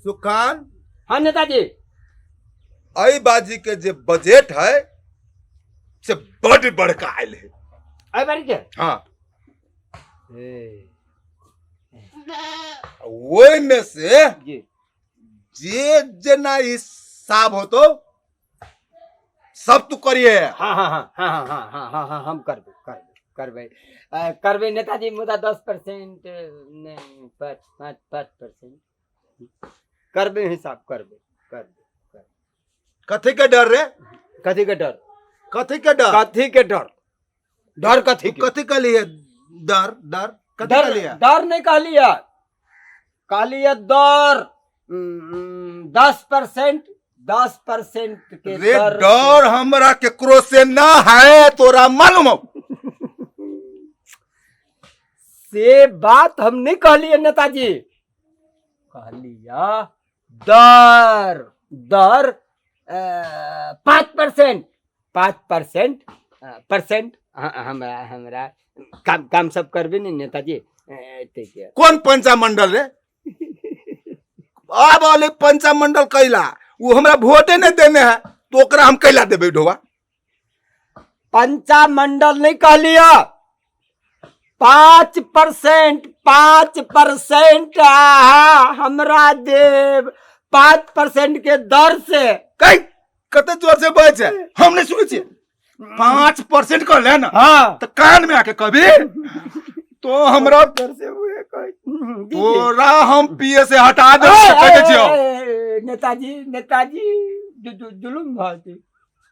सुखान हाँ नेताजी। आई बाजी के जे बजट है से बड़ बड़का आयल है। आई बारी के हाँ वही में से जी जे जना हिसाब हो तो सब तू करिए। हाँ हाँ हाँ हाँ हाँ हाँ हाँ हाँ हाँ हम करबे नेताजी मुदा 10% 5% करबे हिसाब करबे। कथी के डर रे? कथी के डर? कथी के डर? कथी के डर? डर कथी के? कथी के लिए डर? डर कथी के लिए? डर नहीं कहलिया, कहलिया डर 10% के रे डर डर हमरा केकरो से ना है, तोरा मालूम हो? से बात हम नहीं कहलिए नेताजी, कहलिया डर 5% हमरा काम सब करबे नहीं नेताजी। कौन पंचामंडल रे? अब वाले पंचामंडल कैला वो हमरा वोटे नहीं देने है तो ओकरा हम कैला देबे ढोवा? पंचामंडल नहीं कहलिया, 5% हमरा देव 5% के दर से। कई कते जोर से बज है हम नहीं सुने छे। 5% कर ले ना हाँ तो कान में आके कभी तो हमरा दर से हुए तोरा हम पीए से हटा दे कहते छियो। नेताजी जुलुम भाती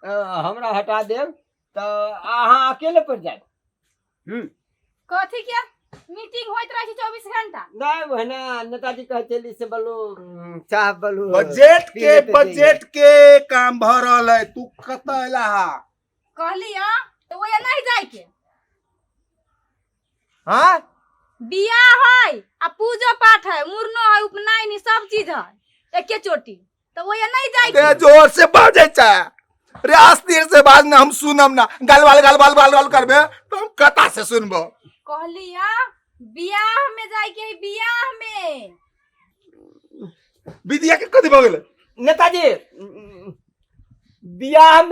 हमरा हटा देव तो अहाँ अकेले पर जाए। कथी क्या मीटिंग होइत रहे 24 घंटा? नहीं बहना नेताजी कहते से बोलो चाह बोलो बजट के काम भरल है, तू कत एला? कहलिया तो वो नहीं जाए के। हाँ बियाह है आ पूजा पाठ है, मुरनो है, उपनयन है, सब चीज है एके चोटी, तो वो नहीं जाए के। जोर से बाजे चाहे रे, अस्थिर से बाज ना हम सुनम ना, गाल करबे तो हम कता से सुनबो। कहलिया बियाह में जाए के, बियाह में विद्या के कथी भ गेलै? नेताजी बियाह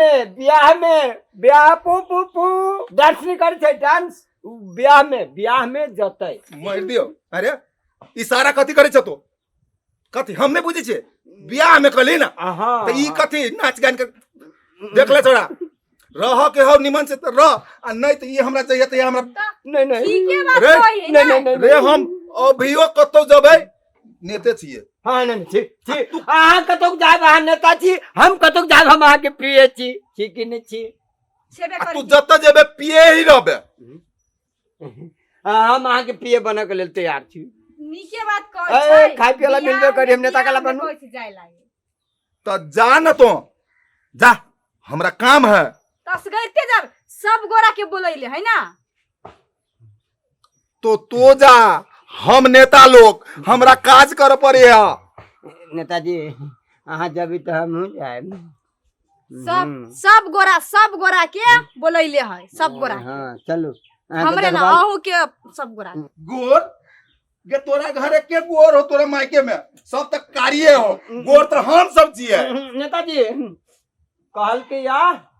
पू डांस नहीं करे छे, डांस बियाह में जतै मार दियो। अरे इशारा कथी करे छ तो? कथी हम नहीं बुझे छे? बियाह में कहली ना तो ई कथी नाच गान के देख ले छोड़ा। रह के हो निमन से तो रह, आ नहीं तो ये हमरा चाहिए तो ये हमरा नहीं ठीक है बात रे, कही नहीं रे हम अभियो कतो जबै नेते छिए। हाँ नहीं ठीक अहाँ कतोक जाब, अहाँ नेता छी, हम कतोक जाब, हम अहाँ के प्रिय छी कि नहीं छी? तू जत जेबे पिए ही रहबे। हम अहाँ के प्रिय बने के लेल तैयार छी। नीके बात कहै छै, खाय पियला मिलबे करी, हम नेता कला बनू जाय लागे तो जा न तो जा, हमरा काम है। तसगरते जब सब गोरा के बोलैले है ना तो जा, हम नेता लोग हमरा काज कर पड़े है। नेताजी अहाँ जब तो हम हो जाए सब गोरा के बोलैले है, सब गोरा हाँ चलो हमरे ना आहू के सब गोरा गोर के तोरा घरे के गोर हो? तोरा मायके में सब तक कारिये हो, गोर तो हम सब छिए। नेताजी कहल के या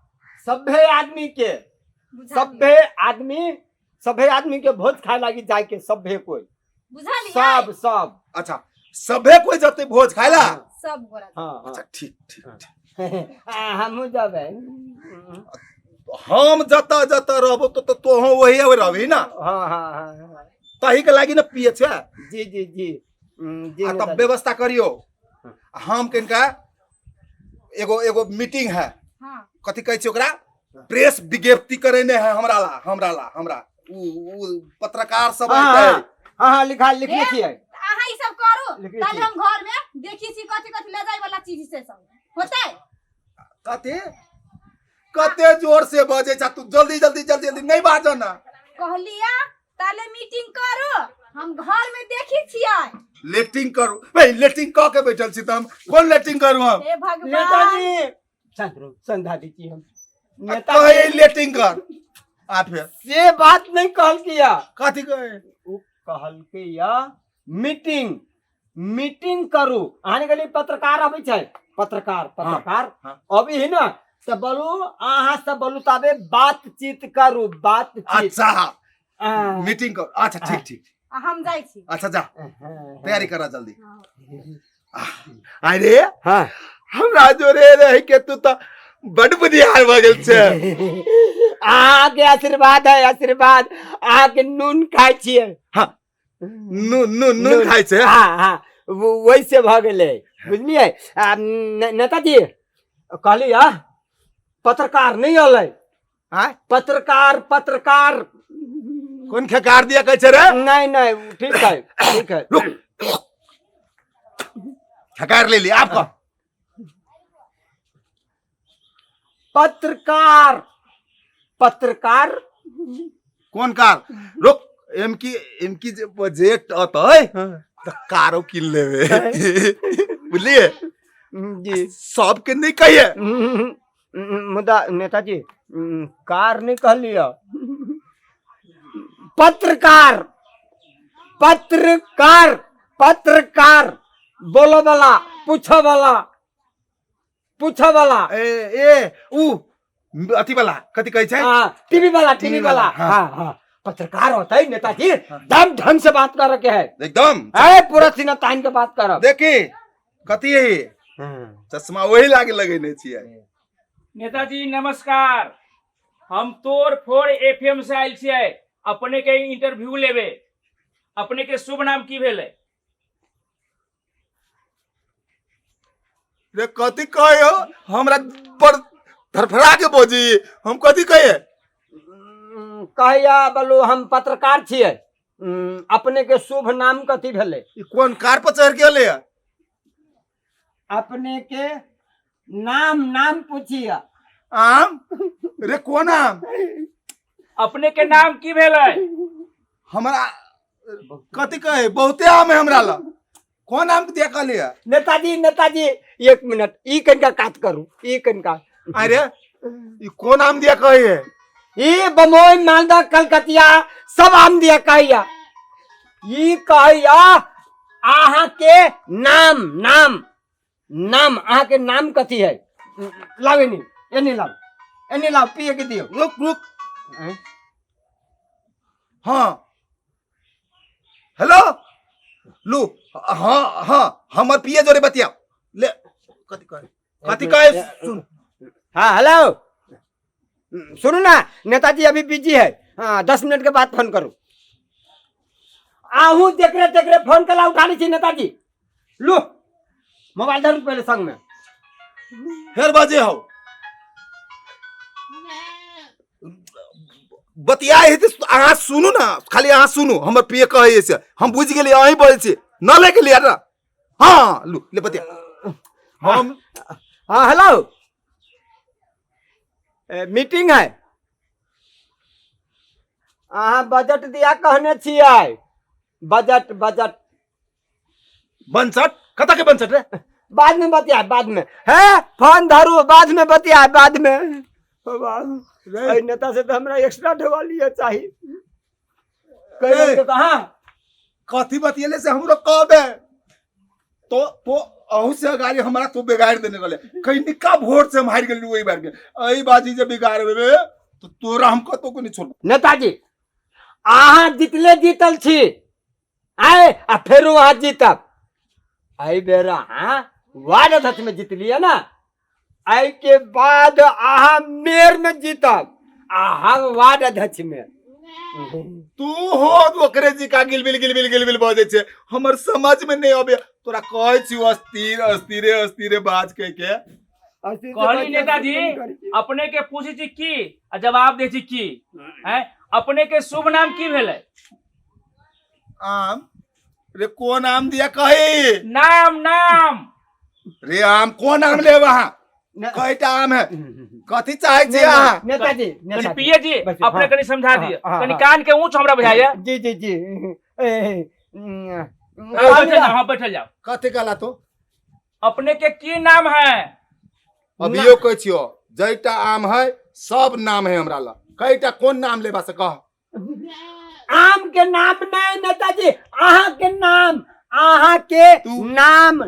सभे आदमी के भोज खाए लागी जाए के, सभे कोई बुझा लिया सब अच्छा सभे कोई जते भोज खाइला? सब गोरा। हाँ अच्छा ठीक हम जाबे। हम जता रहबो तो वही रहबी ना। हाँ तही के लागी ना पिए छे। जी तब व्यवस्था करियो। हम किनका एगो मीटिंग है, कथी कहै छै ओकरा, प्रेस विज्ञप्ति करेने है हमरा उ पत्रकार सब लिखले छियै। अहाँ ई सब करू, कल हम घर में देखी छी कथी ले जाय वाला चीज से सब होतै। कते जोर से बजे छ तू, जल्दी नहीं बाजो ना। कहलिया ताले मीटिंग करू, हम घर में देखी छियै। लेटिंग करू भाई, लेटिंग क के बैठल छी त हम कोन लेटिंग करू? हम हे भगवान नेताजी संधा दी हम नेताजी लेटिंग कर। आ फिर से बात नहीं कहल किया, कथी कहे? कहल के या मीटिंग मीटिंग करू आने के लिए पत्रकार अभी छै पत्रकार हाँ। अभी है ना तो बोलू अहाँ से बोलू तबे बातचीत करू बातचीत अच्छा हाँ। मीटिंग कर अच्छा ठीक ठीक हम जाइ छी अच्छा जा तैयारी करा जल्दी हाँ। अरे हाँ हमरा जोरे रह के तू तो बड़ बुधियार भ गेल छे आगे आशीर्वाद है आशीर्वाद आगे नून खाय छियै हाँ नून खाय छे हाँ हाँ वैसे भ गेलै बुझलियै नेताजी कहली पत्रकार नहीं अलै हाँ पत्रकार कौन खकार दिया कह छे रे नहीं ठीक है रुक खकार ले लिया आपका पत्रकार कौन कार रुक एमकी जे प्रोजेक्ट अतै त कारो किन लेवे बुझलिए जी सबके नहीं कहिए मुदा नेताजी कार नहीं कहलिए पत्रकार बोलो वाला पूछो वाला ए ऊ अथी वाला कथी कहै छै टीवी वाला हाँ पत्रकार होता है नेताजी दम ढंग से बात कर के है एकदम पूरा सीना तान के बात कर देखी कथी है चश्मा वही लागे लगेने छियै नेताजी नमस्कार हम तोड़ फोड़ एफएम से आयल छियै अपने के इंटरव्यू लेवे अपने के शुभ नाम की भेले रे कथी कहियो हमरा पर धरफड़ा के बोजी हम कथी कहिए कहिया बोलू हम पत्रकार छियै अपने के शुभ नाम कथी भेले ई कोन कार पर चढ़ के ले अपने के नाम पूछिए आम रे कोन आम अपने के नाम की भेले हमरा कथी कहे बहुते आम है हमरा ला कौन आम दिया कहलिए नेताजी एक मिनट ई कनका काट करू ई कनका अरे ई कौन आम दिया कहिए ई बमोई मालदा कलकतिया सब आम दिया कहिया ई कहिया आहा के नाम आहा के नाम कथी है लावेनी एनी लाव पिए के दियो रुक हाँ हेलो लू हाँ हमर पिए जोरे बतिया ले कथी कहे सुन हाँ हेलो सुनो ना नेताजी अभी बिजी है हाँ 10 मिनट के बाद फोन करो आहू देख रहे फोन कला उठा ली नेताजी लो मोबाइल धरू पहले संग में फिर बाजे हो बतियाए है अहाँ सुनू ना खाली अहाँ सुनू हमर पिए कहे से हम बुझ गेलिए अहीं बोले छी न ले के लिया ना हाँ लू ले बतिया हम हाँ हेलो मीटिंग है अहाँ बजट दिया कहने छियै बजट बंसट कता के बंसट रे बाद में बतिया बाद में है फोन धरू बाद में बतिया बाद में नेता से तो हमरा एक्स्ट्रा ढवा लिया चाहिए कहाँ कथी बतियले से हमरो कब है तो अहू से गाड़ी हमारा तो बिगाड़ देने वाले कहीं निका वोट से हम हार गेली वही बार के एही बाजी जे बिगाड़ देबे तो तोरा हम कतो को नहीं छोड़ नेताजी अहाँ जीतल छी आए आ फेर वहां जीतब आई बेरा हाँ वार्ड अध्यक्ष में जीत लिया ना आई के बाद अहाँ मेयर में जीतब अहाँ वार्ड अध्यक्ष में तू हो ओकरे जी का गिलबिल बजे छे हमर समझ में नहीं आबे तोरा कहै छी अस्थिरे बाज के कहली नेताजी अपने के पूछी छी की आ जवाब दे छी की हैं अपने के शुभ नाम की भेले आम रे कौन आम दिया कहे नाम रे आम कौन आम ले वहां कईटा आम है कथी चाहे छी अहाँ नेताजी पिए जी अपने कनी समझा दिए कनी कान के ऊंच हमरा बुझाइए जी बैठल जाओ कथी कहला तो अपने के की नाम है अभियो कह छियो जैटा आम है सब नाम है हमरा ला कईटा कौन नाम लेबा से कह आम के नाम नहीं नेताजी अहाँ के नाम अहाँ के तू- नाम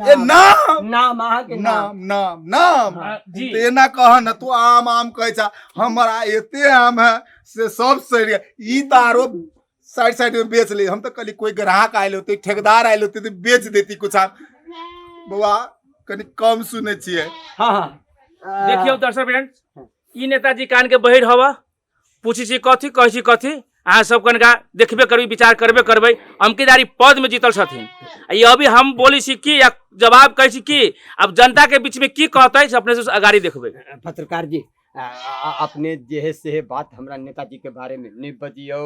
ए नाम नाम अहाँ के नाम नाम नाम हाँ, जी ते ना कह न तू आम आम कहे छा हमारा एते आम है से सब सड़ गया ई तारो साइड में बेच ले हम तो कल कोई ग्राहक आयल होते ठेकेदार आयल होते तो बेच देती कुछ आम बउआ कनी कम सुने छिए हाँ हाँ देखियो दर्शक फ्रेंड ई नेताजी कान के बहिर हवा पूछी छी कथी कहै छी कथी अहाँ सब कनका देखबे करबी विचार करबे करबै अमकेदारी पद में जीतल छथिन ये अभी हम बोली छी की या जवाब कहै छी की अब जनता के बीच में की कहतै से अपने से अगाड़ी देखबै पत्रकार जी अपने जे से बात हमरा नेताजी के बारे में नहीं बजियो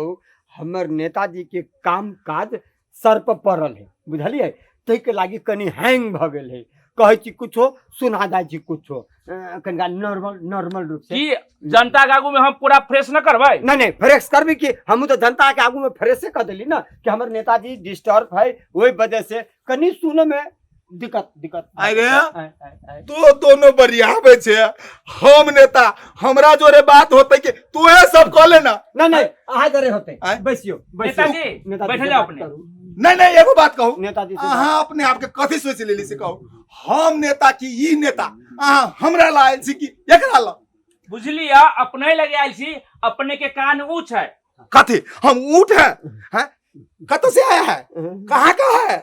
हमर नेताजी के काम काज सर पर पड़ल है बुझलिए तै के लागी कनी हैंग भ गेल है कहै छी कुछो सुना जाय छी कुछो कनिका नॉर्मल रूप से की जनता के आगू में हम पूरा फ्रेश न करबै नहीं फ्रेश करबी कि हम तो जनता के आगू में फ्रेश कर दिली ना कि हमर नेताजी डिस्टर्ब है वही वजह से कनी सुने में दिक्कत अरे तो दोनों बरियाबे छे हम नेता हमरा जोरे बात होते कि तू है सब कह लेना नहीं आहा जरे होते बैसियो नेताजी बैठ जाओ अपने नहीं एगो बात कहू नेताजी से अहाँ अपने आप के कथी सोच लेली से कहू हम नेता की ई नेता अहाँ हमरा लायल छी कि एकरा ला बुझलिया अपने लगे आयल छी अपने के कान ऊंच है कथी हम ऊँट है कतौ से आया है कहाँ का है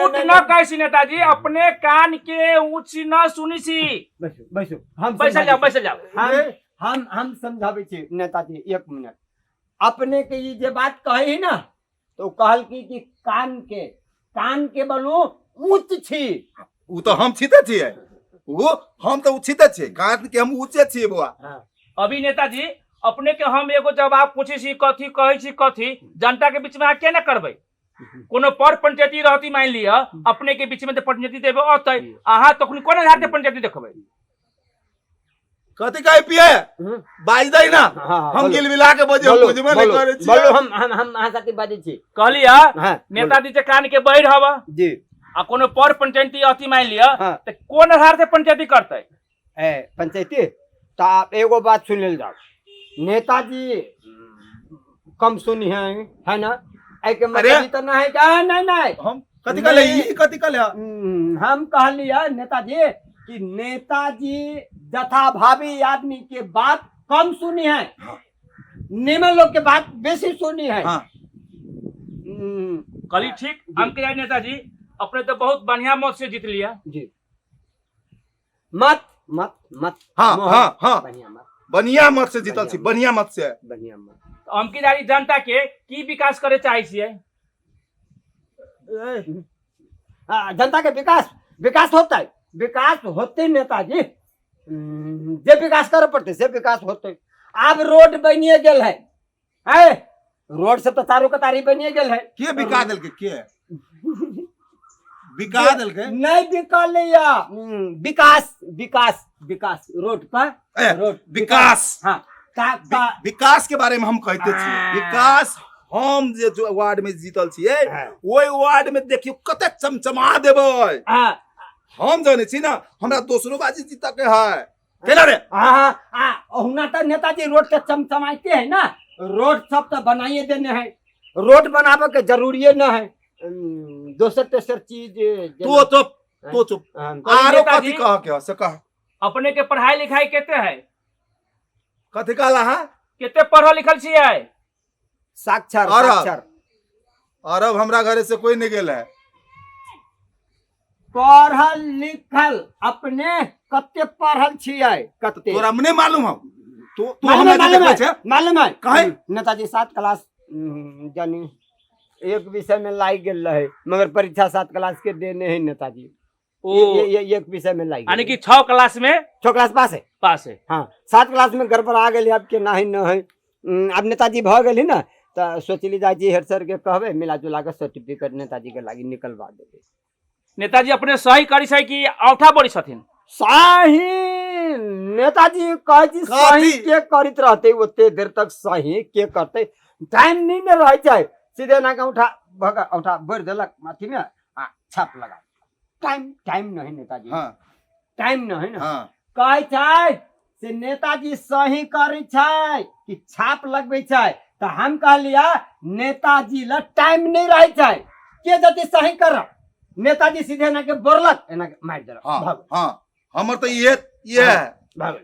ऊंट न कहै छी नेताजी अपने कान के ऊंच न सुनी छी बैसो हम बैसल जाओ हम समझाबै छी नेताजी 1 मिनट अपने के ये जे बात कही ना तो कहल कि कान के बलू ऊंच छी उ तो हम छीते छिए वो हम तो छीते छिए कान के हम ऊंचे छिए बुआ अभी नेताजी अपने के हम एगो जवाब पूछे छी कथी कहै छी कथी जनता के बीच में आ केना करबै कोनो पर पंचायती रहती मान लिया अपने के बीच में तो पंचायती देबे अतै अहाँ तखन कोन आधार पे पंचायती देखबै कथी कहे पिए बाज दई ना हम गिलबिला के बजे बुझबे नहीं करे छी बोलो हम अहाँ साथी बाजै छी कहलिया नेताजी के कान के बहिर हवा जी आ कोनो पर पंचायती अथी मान लिया तो कोन आधार से पंचायती करतै पंचायती तो आप एगो बात सुन लेल जाओ नेताजी कम सुनी है ना ऐ के मतलब तो नहीं क्या नहीं हम कथी कहले ई कथी कहले हम कहलिया नेताजी कि नेताजी जथाभावी आदमी के बात कम सुनी है निमन लोग के बात बेसी सुनी है कली ठीक हम के नेताजी अपने तो बहुत बढ़िया मत से जीत लिया जी मत मत मत हाँ बढ़िया मत से जीतल छी बढ़िया मत से बढ़िया मत अमकीदारी जनता के की विकास करे चाहे छियै जनता के विकास होते नेताजी जे विकास करे पड़ते से विकास होते अब रोड बनिए गेल है रोड से तो तारो कतारी बनिए गेल है के बिका देल के बिका देल के नहीं बिकल या विकास रोड पर रोड विकास हाँ विकास के बारे में हम कहते छी विकास हम जो वार्ड में जीतल छिए ओई वार्ड में देखियो कते चमचमा देबै हम जाने छी ना हमरा दोसरो बाजी जीता के है केना रे ओहुना त नेताजी रोड के चमचमाइते है ना रोड सब तो बनाइए देने है रोड बनावे के जरूरी न है दोसर तेसर चीज तो चुप आरो कथी कह के से कह अपने के पढ़ाई लिखाई केते है कथी कहला है केते पढ़ल लिखल छियै साक्षर अरब हमरा घरे से कोई नहीं गेल है पढ़ल लिखल अपने कते पढ़ल छियै कते तोरा मने मालूम हो तो मालूम है कहे नेताजी 7 क्लास जानी एक विषय में लाग गेल रहे मगर परीक्षा 7 क्लास के देने है नेताजी ये एक विषय में लाग यानी कि 6 क्लास में 6 क्लास पास है हाँ 7 क्लास में गड़बड़ आ गेल अब के नहीं न है अब नेताजी भ गेल ना तो सोचली जाई हेड सर के कहबे मिला जुला के सर्टिफिकेट नेताजी के लागी निकलवा देबे नेताजी अपने सही करी छै कि औठा बड़ी छथिन सही नेताजी कहे सही के करित रहते ओते देर तक सही के करते टाइम नहीं न रह जाए सीधे ना के औठा भर देलक माथी में छाप लगा टाइम नहीं नेताजी टाइम नहीं ना कहे छै से नेताजी सही करी छै कि छाप लगबे छै तो हम कहलिया नेताजी ला टाइम नहीं रह छै के जति सही कर नेताजी सीधे ना के बोरलक एना के मार देलक हाँ भाग हाँ हमर तो ये है भाग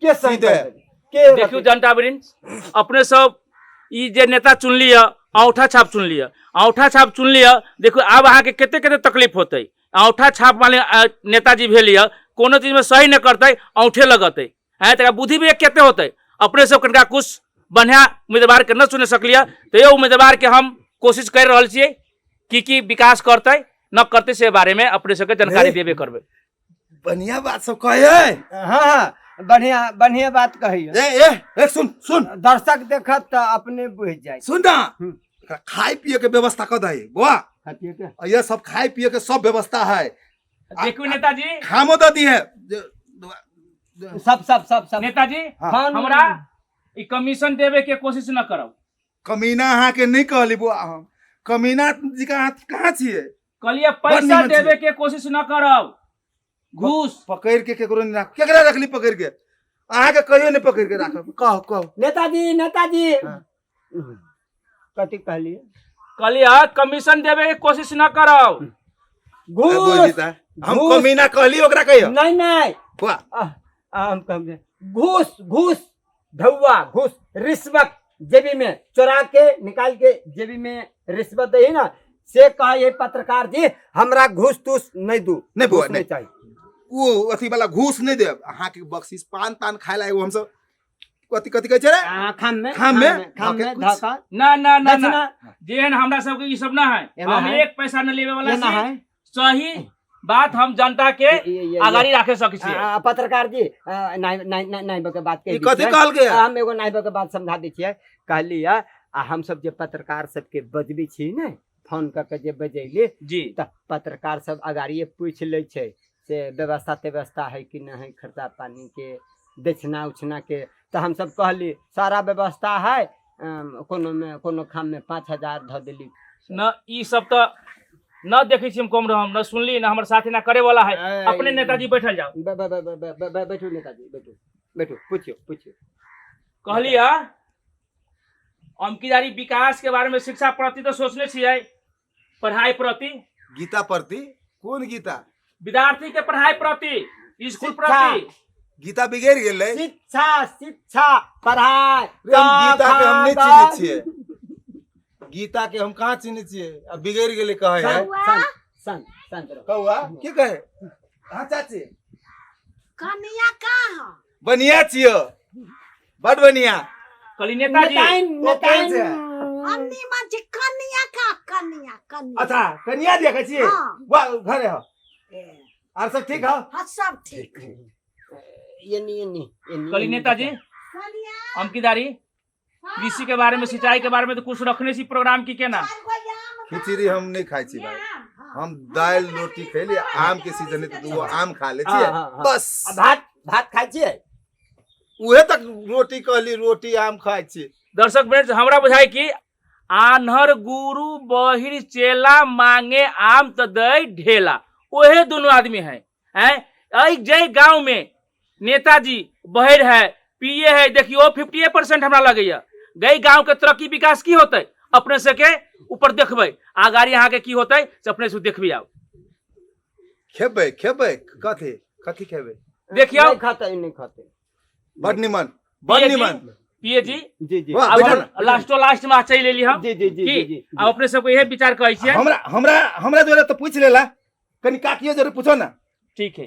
के सही सीधे। कर के देखियो जनता वृंद अपने सब ई जे नेता चुन लिया औठा छाप चुन लिया औठा छाप चुन लिया देखो अब अहाँ के केते केते तकलीफ होते औठा छाप वाले नेताजी भेल लिया कोनो चीज में सही न करते औठे लगते है तक बुद्धि भी केते होते अपने सब कनका कुछ बढ़िया उम्मीदवार के न चुन सकलिए तो ये उम्मीदवार के हम कोशिश कर रहा छे की विकास करते न करते से बारे में अपने सबके जानकारी देबे करबे बढ़िया बात सब कहे हाँ बढ़िया बढ़िया बात कहियो ए सुन सुन दर्शक देखत त अपने बुझ जाए सुन ना एकरा खाए पिए के व्यवस्था कर दे बुआ हटिए के ये सब खाए पिए के सब व्यवस्था है देखो नेताजी खामो दे दी है सब नेताजी हाँ। हमरा ई कमीशन देवे के कोशिश न करब कमीना अहाँ के नहीं कहली बुआ हम कमीना जी का हाथ कहाँ छिए कहलिए बड़ पैसा निमन देवे छी। के कोशिश न करब घूस पकड़ के केकरो नहीं राख केकरा रखली पकड़ के अहाँ के कहियो नहीं पकड़ के राखब कहो नेताजी हाँ। कथी कहलिए कहलिए कमीशन देवे के कोशिश न करब घूस हम घूस। कमीना कहली ओकरा कहियो नहीं बुआ हम कहेंगे घूस धौआ घूस रिश्वत जेबी में चोरा के निकाल के जेबी में रिश्वत दे ना से कहे पत्रकार जी हमरा घूस तूस नहीं दू नहीं बुआ, घूस नहीं। चाहिए वो अथी वाला घूस नहीं देब अहाँ के बख्शीश पान तान खाए ला एगो हम सब कथी कथी कहै छै रे खाम में कुछ। धक्का ना ना ना दक्षिणा। ना जेहन हमरा सबके ई सब ना है एना हम है। एक पैसा न लेवे वाला एना छी है। सही बात हम जनता के ये। आगाड़ी राखे सकै छी पत्रकार जी नाइब के बात ई कथी कहल गया हम एगो नाइब के बात समझा दै छियै कहली आ हम सब जे पत्रकार सबके बजबै छी ने फोन क के जे बजैली जी त पत्रकार सब अगाड़िए पूछ ले छै से व्यवस्था है कि नहीं है खर्चा पानी के दक्षिणा उछना के तो हम सब कहली सारा व्यवस्था है कोनो में कोनो खाम में 5,000 ध देली न ई सब तो न देखै छी हम कम रहम न सुनली न हमर साथी ना करे वाला है अपने नेताजी बैठल जाओ बैठो नेताजी बैठो पूछियो कहलिए अमकीदारी विकास के बारे में शिक्षा प्रति तो सोचने छियै पढ़ाई प्रति गीता प्रति कौन गीता विद्यार्थी के पढ़ाई प्रति स्कूल शिक्षा। प्रति गीता बिगड़ गेलै शिक्षा पढ़ाई रे, हम गीता के हम नहीं चिन्है छियै गीता के हम कहाँ चिन्है छियै अब बिगड़ गेलै कहे है संत कौआ की कहे हाँ चाची कनिया कहाँ बनिया छियो बड़ बनिया कहली नेताजी नेताइन से अन्नी मन छी कनिया का कनिया अच्छा कनिया देखै छियै हाँ। वाह घरे हो और सब ठीक हो हाँ सब ठीक कहली नेताजी कनिया अमकीदारी कृषि के बारे में सिंचाई के बारे में तो कुछ रखने सी प्रोग्राम की केना खिचड़ी हम नहीं खाई छी भाई हम दाल रोटी खैली आम के सीजन है तो दूगो आम खा ले छियै बस भात खाई छियै उहे तक रोटी कहली रोटी आम खाई छी दर्शक फ्रेंड्स हमरा बुझाई कि आन्हर गुरु बहिर चेला मांगे आम त दई ढेला ओहे दोनों आदमी हैं जय गांव में नेताजी बहिर है पीए है देखियो 50% हमरा लगैया गई गांव के तरक्की विकास की होते अपने से के ऊपर देखबै आगाड़ी यहाँ के की होते से अपने से देखबी आओ खेबै कथी खेबै देखियो नहीं खाते बड़ निमन पीए जी जी वाह, अब बैठो हम लास्ट में चल लेली हम जी की अब अपने सबको यह विचार कहै छियै हमरा जोरे तो पूछ लेला कनी काकियो जोरे पूछो ना ठीक है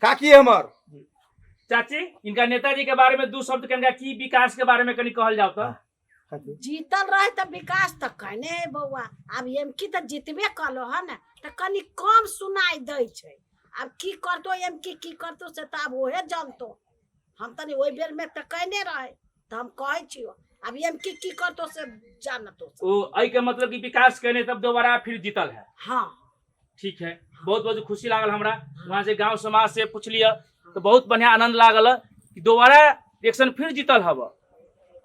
काकी है हमर चाची इनका नेताजी के बारे में दो शब्द कनिका की विकास के बारे में कनी कहल जाओ तो जीतल रहे तो विकास तो कहने है बउआ अब एम की तो जीतबे कलो है ना तो कनी कम सुनाई दे छै अब की करतो एम की करतो से तो अब ओहे जानतो हम तनी ओइ बेर में तो कहने रहे तो हम कहै छियो अब एम की करतो से जानतो ओ आई के मतलब कि विकास करने तब दोबारा फिर जीतल है हाँ ठीक है बहुत बहुत खुशी लागल हमरा वहाँ से गांव समाज से पूछ लिया तो बहुत बढ़िया आनंद लागल कि दोबारा इलेक्शन फिर जीतल हब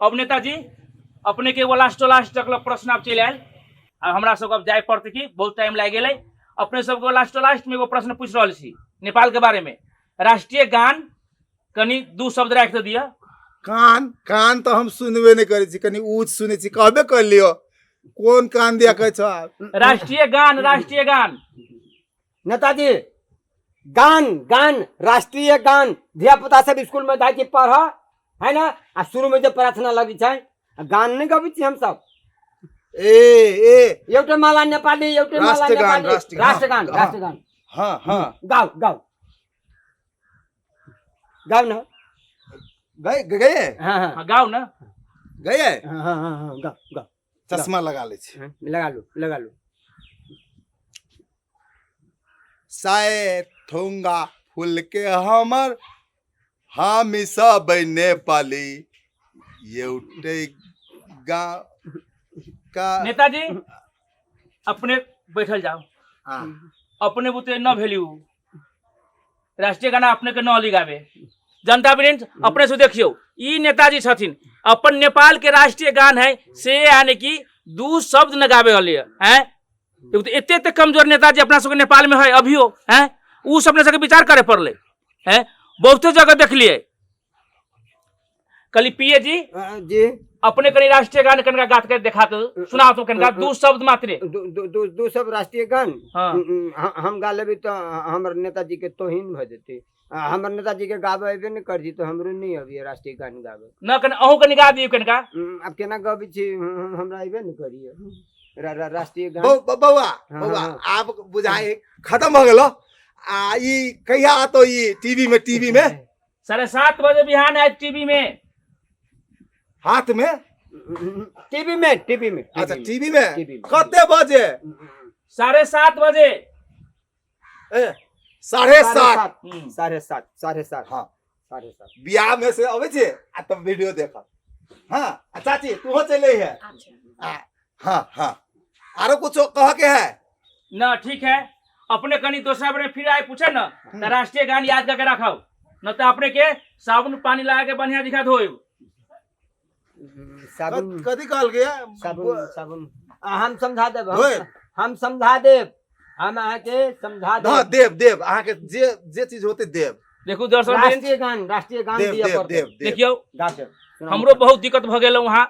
अब नेताजी अपने के वो लास्ट तक प्रश्न अब चल आयल अब हमरा सबके अब जाए पड़ते कि बहुत टाइम लाग गेलै अपने सबको लास्ट में एगो प्रश्न पूछ रहल छी नेपाल के बारे में राष्ट्रीय गान कनी दू शब्द राख दिया कान तो हम सुनबे नहीं करे छी कनी ऊँच सुने छी कहबे कर लियो कोन कान दिया कह छ राष्ट्रीय गान नेताजी गान गान राष्ट्रीय गान धिया पुता सब स्कूल में जाके पढ़ है ना आ शुरू में जो प्रार्थना लगी छै गान नहीं गबै छी हम सब ए एउटा माला नेपाली एउटा माला राष्ट्रगान, नेपाली राष्ट्रगान। राष्ट्रगान हाँ हाँ गाओ गाओ गाओ ना गए हाँ हाँ गाओ ना गए हाँ हाँ हाँ गाओ गाओ चश्मा लगा ले छी हाँ, लगा लो साए थोंगा फूल के हमर हम सब नेपाली एउटै गाँव का नेताजी अपने बैठल जाओ हाँ। अपने बुते न भेल्यू राष्ट्रीय गाना अपने के न लिगावे जनता वृंद अपने से देखियो ई नेताजी छथिन अपन नेपाल के राष्ट्रीय गान है से यानी कि 2 शब्द न गावे वाले हैं एते एते कमजोर नेताजी अपना सबके नेपाल में है अभियो हैं उ सब अपने सबके विचार करे पड़ले हैं बहुते जगह देख लिए कली पिए जी जी अपने कनी राष्ट्रीय गान कनका गात के देखा तो सुना तो कनका 2 शब्द मात्र दो सब राष्ट्रीय गान हाँ। हम गा लेबे तो हमर नेताजी के तोहिन भ जेते हमर नेताजी के गावे अबे नहीं कर जी तो हमरो नहीं अभी राष्ट्रीय गान गावे न कन अहू कनी गा दियो कनका अब केना गबै छी हमरा अबे नहीं करिए राष्ट्रीय गान बौआ हाँ, बौआ हाँ। आप बुझाए खत्म हो गेलो आ ई कहिया आतो ई टीवी में 7:30 बजे बिहान आए टीवी में हाथ में टीवी में अच्छा टीवी टीवी में में। कते बजे 7:30 बजे ए, 7:30 साढ़े सात हाँ 7:30 बियाह में से अबे छे आ तब वीडियो देखा हाँ आ चाची तू हो चले है हाँ हाँ आरो कुछ कह के है न ठीक है अपने कनी दूसरा बड़े फिर आए पूछे न तो राष्ट्रीय गान याद करके रखाओ न तो अपने के साबुन पानी लगा के बढ़िया दिखा धोए साबुन कथी कहल गया साबुन हम समझा देब होय। हम समझा देब हम अहाँ के समझा हाँ देब देव अहाँ के जे चीज होते देव देखो दर्शक राष्ट्रीय गान देव दिया देव पड़तै। देव देव देखियो गा देब हमरो बहुत दिक्कत भ गेल वहाँ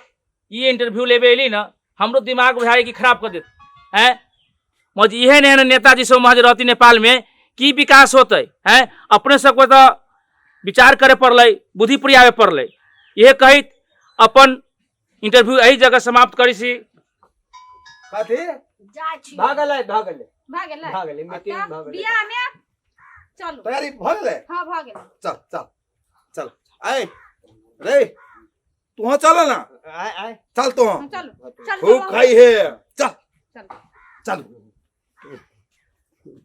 ये इंटरव्यू लेबे अली न हमरो दिमाग बुझाए कि खराब कर देत हैं मज इहे ने नेताजी सब महज रहती नेपाल में की विकास होते हैं अपने सबको तो विचार करे पड़ले बुद्धि प्रयावे पड़ले यह कहित अपन इंटरव्यू यही जगह समाप्त करी सी कथी जाइ छी भागले भागेला मीटिंग तब भागले बियाह में चलो तैयारी भ गेलै हाँ भागेला चल चल चल आए रे तू चल ना आए चल तू चलो चल खूब खाई है चल चल चल